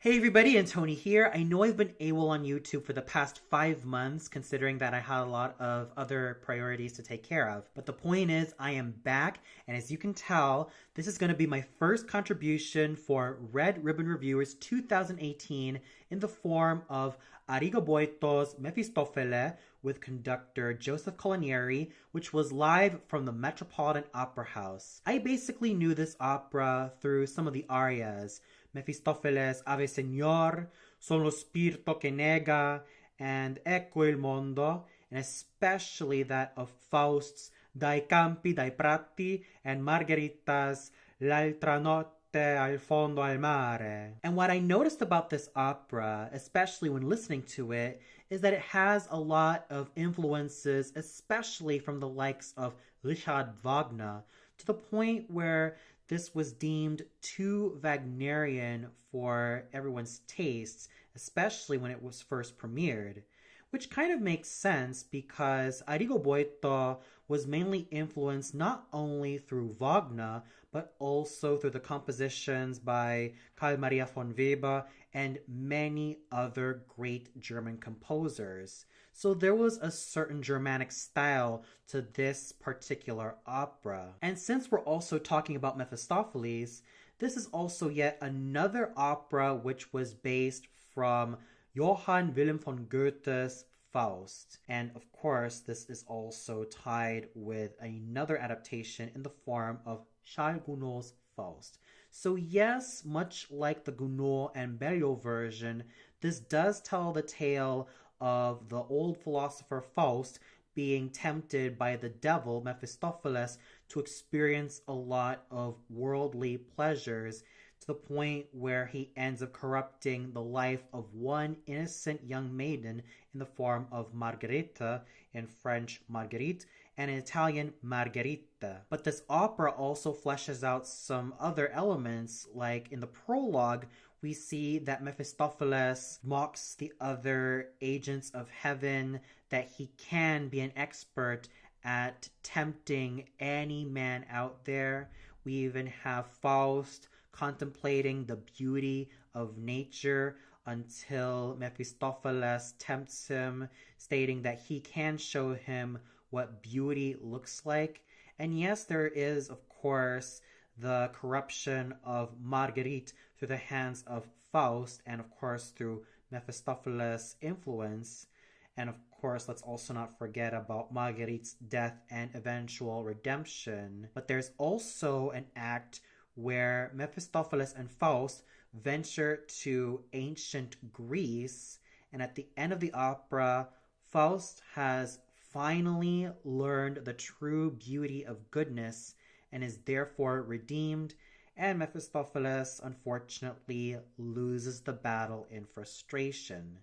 Hey everybody, and Tony here. I know I've been AWOL on YouTube for the past 5 months, considering that I had a lot of other priorities to take care of. But the point is, I am back, and as you can tell, this is going to be my first contribution for Red Ribbon Reviewers 2018 in the form of Arrigo Boito's Mefistofele with conductor Joseph Colonieri, which was live from the Metropolitan Opera House. I basically knew this opera through some of the arias. Mefistofele's Ave Señor, Son lo spirito que nega, and Ecco il mondo, and especially that of Faust's Dai campi, dai prati, and Margherita's L'altra notte al fondo al mare. And what I noticed about this opera, especially when listening to it, is that it has a lot of influences, especially from the likes of Richard Wagner, to the point where this was deemed too Wagnerian for everyone's tastes, especially when it was first premiered. Which kind of makes sense because Arrigo Boito was mainly influenced not only through Wagner, but also through the compositions by Carl Maria von Weber and many other great German composers. So there was a certain Germanic style to this particular opera. And since we're also talking about Mephistopheles, this is also yet another opera which was based from Johann Wilhelm von Goethe's Faust. And of course, this is also tied with another adaptation in the form of Charles Gounod's Faust. So yes, much like the Gounod and Berlioz version, this does tell the tale of the old philosopher Faust being tempted by the devil Mephistopheles to experience a lot of worldly pleasures, to the point where he ends up corrupting the life of one innocent young maiden in the form of Margherita, in French Marguerite, and in Italian Margherita. But this opera also fleshes out some other elements, like in the prologue, we see that Mephistopheles mocks the other agents of heaven, that he can be an expert at tempting any man out there. We even have Faust contemplating the beauty of nature until Mephistopheles tempts him, stating that he can show him what beauty looks like. And yes, there is, of course, the corruption of Marguerite through the hands of Faust, and of course through Mephistopheles' influence. And of course, let's also not forget about Marguerite's death and eventual redemption. But there's also an act where Mephistopheles and Faust venture to ancient Greece, and at the end of the opera, Faust has finally learned the true beauty of goodness and is therefore redeemed, and Mephistopheles unfortunately loses the battle in frustration.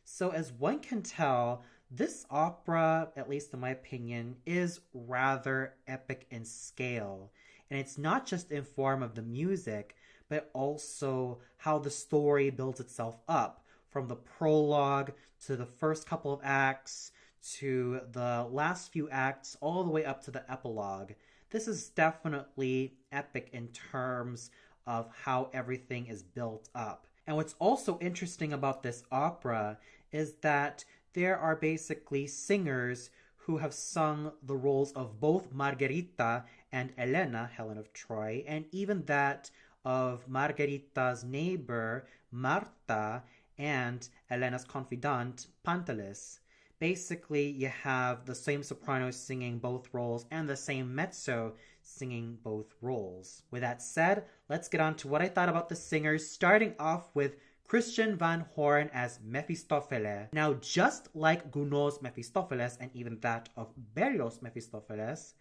So as one can tell, this opera, at least in my opinion, is rather epic in scale. And it's not just in form of the music, but also how the story builds itself up, from the prologue to the first couple of acts to the last few acts, all the way up to the epilogue. This is definitely epic in terms of how everything is built up. And what's also interesting about this opera is that there are basically singers who have sung the roles of both Margherita and Elena, Helen of Troy, and even that of Margherita's neighbor, Marta, and Elena's confidant, Pantelis. Basically, you have the same soprano singing both roles and the same mezzo singing both roles. With that said, let's get on to what I thought about the singers, starting off with Christian van Horn as Mefistofele. Now, just like Gounod's Mefistopheles and even that of Berlioz's Mefistopheles,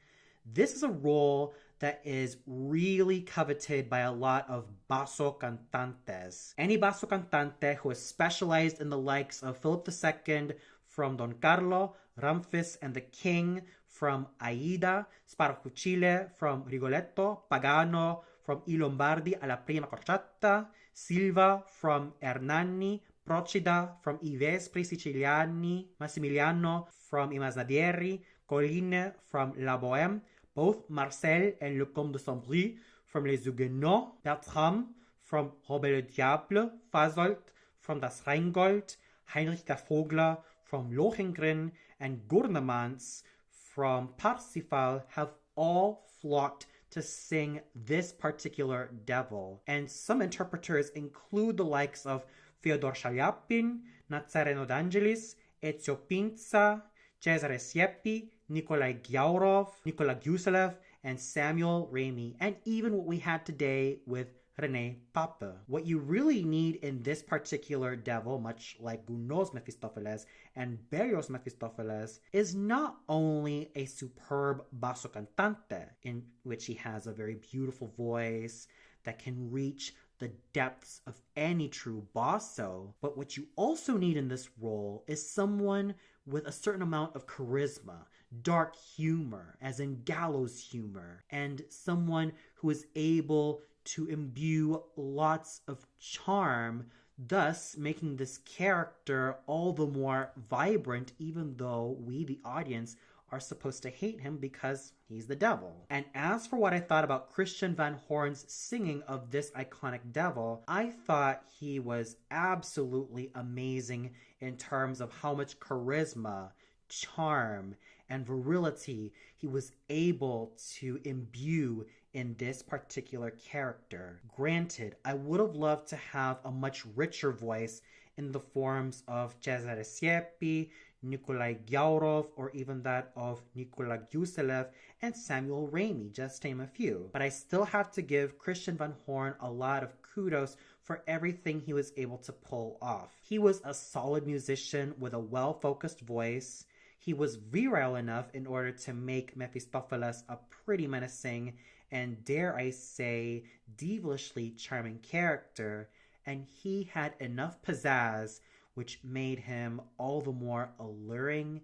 this is a role that is really coveted by a lot of basso cantantes. Any basso cantante who is specialized in the likes of Philip II from Don Carlo, Ramfis and the King from Aida, Sparafucile from Rigoletto, Pagano from I Lombardi alla prima crociata, Silva from Ernani, Procida from I Vespri Siciliani, Massimiliano from I Masnadieri, Colline from La Bohème, both Marcel and Le Comte de Saint-Brie from Les Huguenots, Bertram from Robert le Diable, Fasolt from Das Rheingold, Heinrich der Vogler from Lohengrin, and Gurnemans from Parsifal have all flocked to sing this particular devil. And some interpreters include the likes of Fyodor Shaliapin, Nazareno d'Angelis, Ezio Pinza, Cesare Siepi, Nikolai Gyaurov, Nikolai Guselev, and Samuel Ramey, and even what we had today with René Pape. What you really need in this particular devil, much like Gounod's Mefistopheles and Berrios' Mefistopheles, is not only a superb basso cantante, in which he has a very beautiful voice that can reach the depths of any true basso, but what you also need in this role is someone with a certain amount of charisma, dark humor, as in gallows humor, and someone who is able to imbue lots of charm, thus making this character all the more vibrant, even though we, the audience, are supposed to hate him because he's the devil. And as for what I thought about Christian Van Horn's singing of this iconic devil, I thought he was absolutely amazing in terms of how much charisma, charm, and virility he was able to imbue in this particular character. Granted, I would have loved to have a much richer voice in the forms of Cesare Siepi, Nikolai Gyaurov, or even that of Nikolai Guselev and Samuel Ramey, just to name a few. But I still have to give Christian Van Horn a lot of kudos for everything he was able to pull off. He was a solid musician with a well-focused voice. He was virile enough in order to make Mefistopheles a pretty menacing and, dare I say, devilishly charming character, and he had enough pizzazz which made him all the more alluring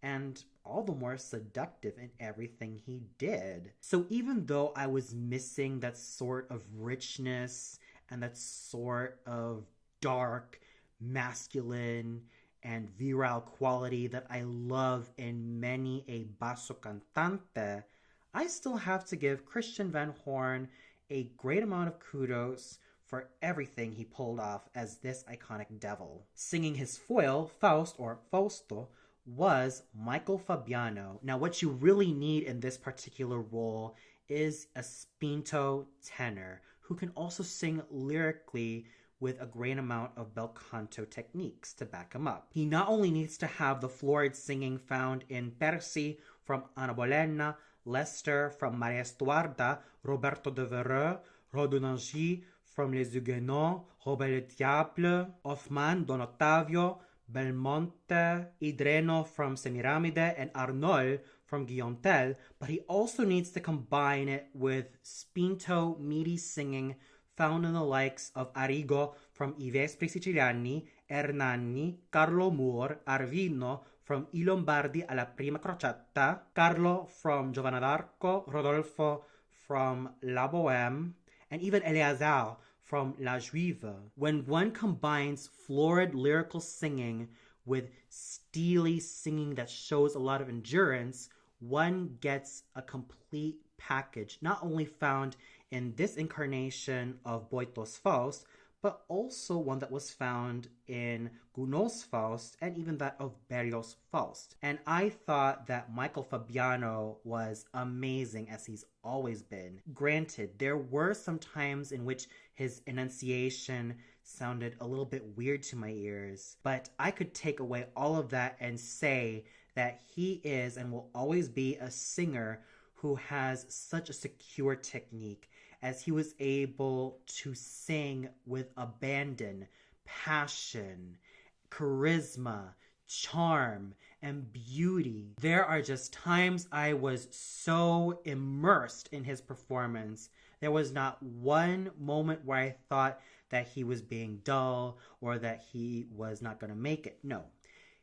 and all the more seductive in everything he did. So even though I was missing that sort of richness and that sort of dark, masculine, and virile quality that I love in many a basso cantante, I still have to give Christian Van Horn a great amount of kudos for everything he pulled off as this iconic devil. Singing his foil, Faust or Fausto, was Michael Fabiano. Now what you really need in this particular role is a spinto tenor who can also sing lyrically with a great amount of bel canto techniques to back him up. He not only needs to have the florid singing found in Percy from Anna Bolena, Leicester from Maria Stuarda, Roberto de Vereux, Rodonangy from Les Huguenots, Robert le Diable, Hoffmann, Don Ottavio, Belmonte, Idreno from Semiramide, and Arnold from Guillaume Tell, but he also needs to combine it with spinto, meaty singing found in the likes of Arrigo from I Vespri Siciliani, Hernani, Carlo Moore, Arvino from I Lombardi alla Prima Crociata, Carlo from Giovanna d'Arco, Rodolfo from La Bohème, and even Eleazar from La Juive. When one combines florid lyrical singing with steely singing that shows a lot of endurance, one gets a complete package, not only found in this incarnation of Boito's Faust, but also one that was found in Gounod's Faust and even that of Berrios' Faust. And I thought that Michael Fabiano was amazing, as he's always been. Granted, there were some times in which his enunciation sounded a little bit weird to my ears, but I could take away all of that and say that he is and will always be a singer who has such a secure technique, as he was able to sing with abandon, passion, charisma, charm, and beauty. There are just times I was so immersed in his performance. There was not one moment where I thought that he was being dull or that he was not going to make it. No.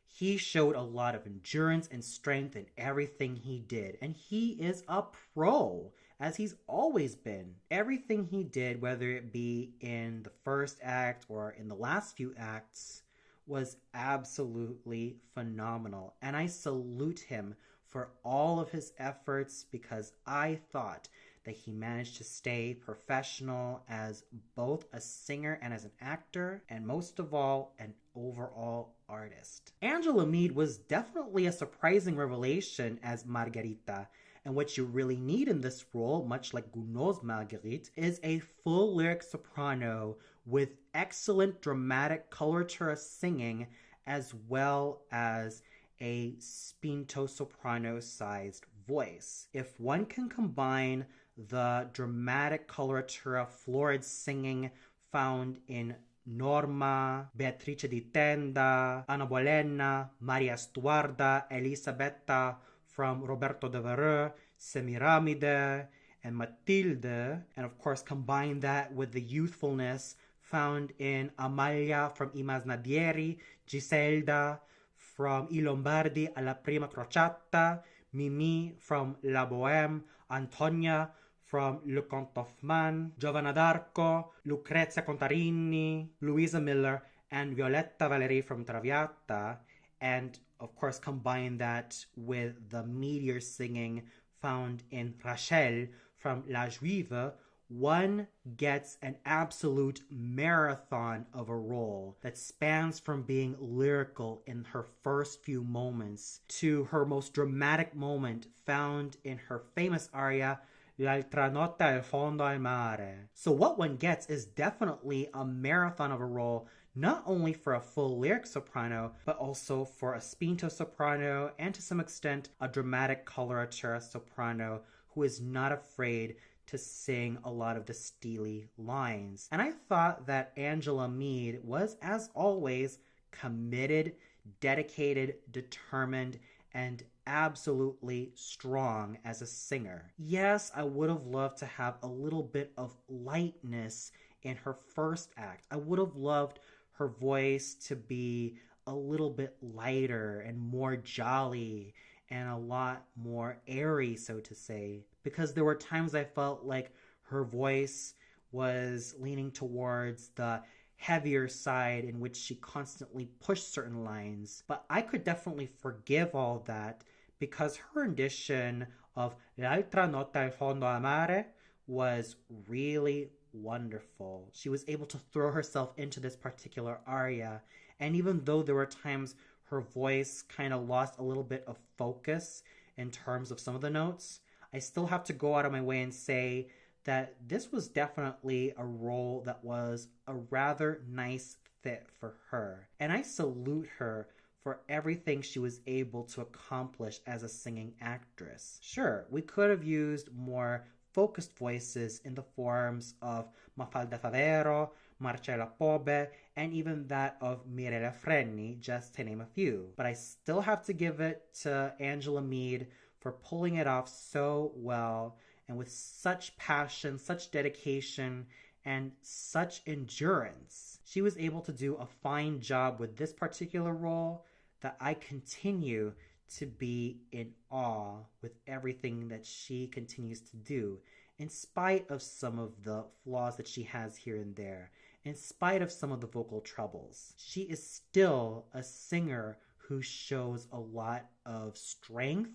He showed a lot of endurance and strength in everything he did, and he is a pro, as he's always been. Everything he did, whether it be in the first act or in the last few acts, was absolutely phenomenal, and I salute him for all of his efforts, because I thought that he managed to stay professional as both a singer and as an actor, and most of all, an overall artist. Angela Meade was definitely a surprising revelation as Margarita, and what you really need in this role, much like Gounod's Marguerite, is a full lyric soprano with excellent dramatic coloratura singing, as well as a spinto soprano-sized voice. If one can combine the dramatic coloratura florid singing found in Norma, Beatrice di Tenda, Anna Bolena, Maria Stuarda, Elisabetta from Roberto de Vereux, Semiramide, and Matilde, and of course combine that with the youthfulness found in Amalia from I Masnadieri, Giselda from I Lombardi alla prima crociata, Mimi from La Bohème, Antonia from Le Comte of Man, Giovanna d'Arco, Lucrezia Contarini, Louisa Miller, and Violetta Valeri from Traviata, and of course combine that with the meteor singing found in Rachel from La Juive, one gets an absolute marathon of a role that spans from being lyrical in her first few moments to her most dramatic moment found in her famous aria L'altra notte al fondo al mare. So what one gets is definitely a marathon of a role, not only for a full lyric soprano, but also for a spinto soprano and to some extent a dramatic coloratura soprano who is not afraid to sing a lot of the steely lines. And I thought that Angela Meade was, as always, committed, dedicated, determined, and absolutely strong as a singer. Yes, I would have loved to have a little bit of lightness in her first act. I would have loved her voice to be a little bit lighter and more jolly and a lot more airy, so to say, because there were times I felt like her voice was leaning towards the heavier side in which she constantly pushed certain lines. But I could definitely forgive all that because her rendition of L'altra notte al fondo al mare was really wonderful. She was able to throw herself into this particular aria, and even though there were times her voice kind of lost a little bit of focus in terms of some of the notes, I still have to go out of my way and say that this was definitely a role that was a rather nice fit for her. And I salute her for everything she was able to accomplish as a singing actress. Sure, we could have used more focused voices in the forms of Mafalda Favero, Marcella Pobe, and even that of Mirella Freni, just to name a few. But I still have to give it to Angela Meade for pulling it off so well and with such passion, such dedication, and such endurance. She was able to do a fine job with this particular role that I continue to be in awe with everything that she continues to do, in spite of some of the flaws that she has here and there, in spite of some of the vocal troubles. She is still a singer who shows a lot of strength,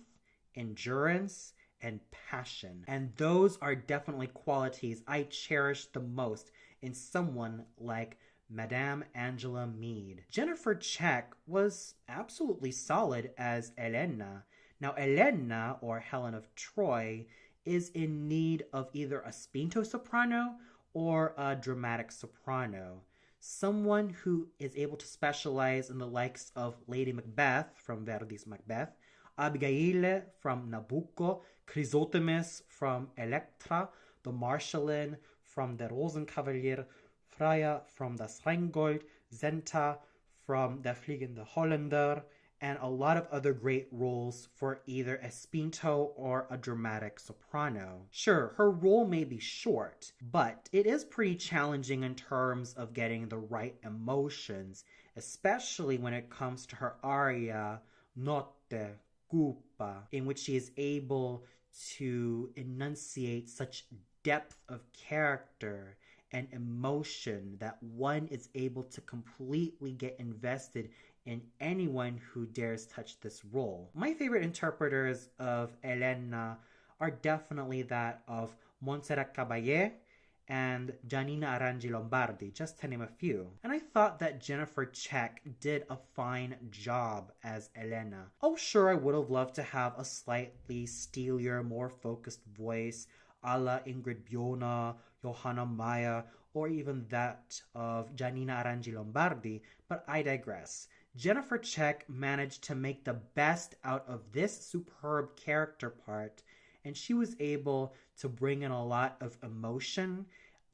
endurance, and passion. And those are definitely qualities I cherish the most in someone like Madame Angela Meade. Jennifer Check was absolutely solid as Elena. Now, Elena, or Helen of Troy, is in need of either a spinto soprano or a dramatic soprano. Someone who is able to specialize in the likes of Lady Macbeth from Verdi's Macbeth, Abigail from Nabucco, Chrysothemis from Electra, the Marschallin from Der Rosenkavalier, Freya from Das Rheingold, Zenta from Der Fliegende Holländer, and a lot of other great roles for either a spinto or a dramatic soprano. Sure, her role may be short, but it is pretty challenging in terms of getting the right emotions, especially when it comes to her aria, Notte Cupa, in which she is able to enunciate such depth of character and emotion that one is able to completely get invested in anyone who dares touch this role. My favorite interpreters of Elena are definitely that of Montserrat Caballé and Giannina Arangi Lombardi, just to name a few. And I thought that Jennifer Check did a fine job as Elena. Oh, sure, I would have loved to have a slightly steelier, more focused voice, a la Ingrid Biona, Johanna Maya, or even that of Giannina Arangi Lombardi, but I digress. Jennifer Check managed to make the best out of this superb character part, and she was able to bring in a lot of emotion,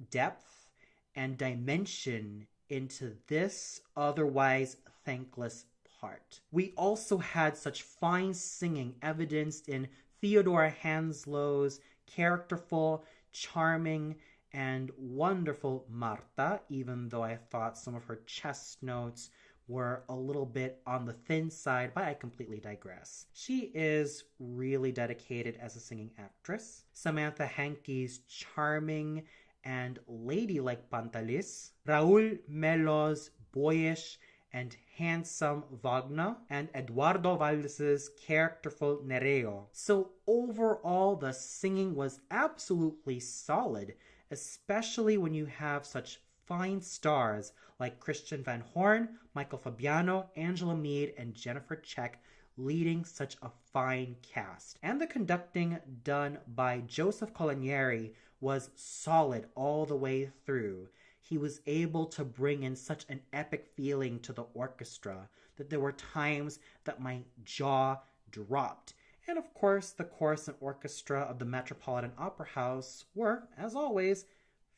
depth, and dimension into this otherwise thankless part. We also had such fine singing evidenced in Theodora Hanslow's characterful, charming, and wonderful Marta, even though I thought some of her chest notes were a little bit on the thin side, but I completely digress. She is really dedicated as a singing actress. Samantha Hankey's charming and ladylike Pantalis, Raul Melo's boyish and handsome Wagner, and Eduardo Valdez's characterful Nereo. So overall, the singing was absolutely solid, especially when you have such fine stars like Christian Van Horn, Michael Fabiano, Angela Meade, and Jennifer Check leading such a fine cast. And the conducting done by Joseph Colagneri was solid all the way through. He was able to bring in such an epic feeling to the orchestra that there were times that my jaw dropped. And of course, the chorus and orchestra of the Metropolitan Opera House were, as always,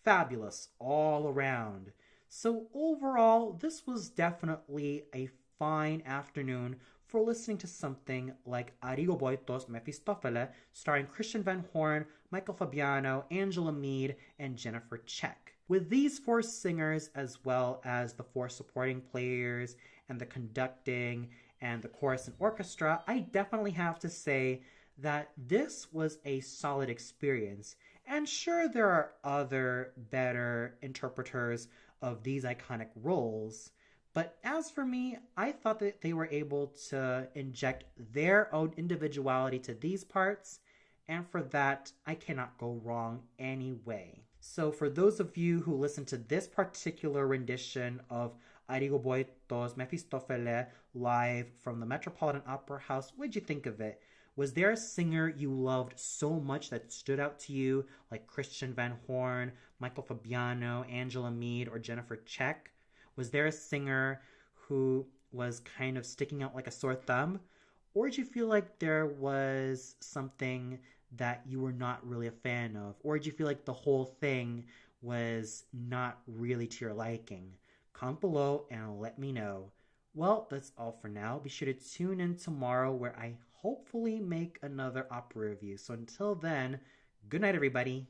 fabulous all around. So overall, this was definitely a fine afternoon for listening to something like Arrigo Boito's Mefistofele, starring Christian Van Horn, Michael Fabiano, Angela Meade, and Jennifer Check. With these four singers, as well as the four supporting players, and the conducting, and the chorus and orchestra, I definitely have to say that this was a solid experience. And sure, there are other better interpreters of these iconic roles, but as for me, I thought that they were able to inject their own individuality to these parts, and for that, I cannot go wrong anyway. So for those of you who listened to this particular rendition of Arrigo Boito's Mefistofele live from the Metropolitan Opera House, what did you think of it? Was there a singer you loved so much that stood out to you, like Christian Van Horn, Michael Fabiano, Angela Meade, or Jennifer Check? Was there a singer who was kind of sticking out like a sore thumb? Or did you feel like there was something that you were not really a fan of? Or did you feel like the whole thing was not really to your liking? Comment below and let me know. Well, that's all for now. Be sure to tune in tomorrow where I hopefully make another opera review. So until then, good night, everybody.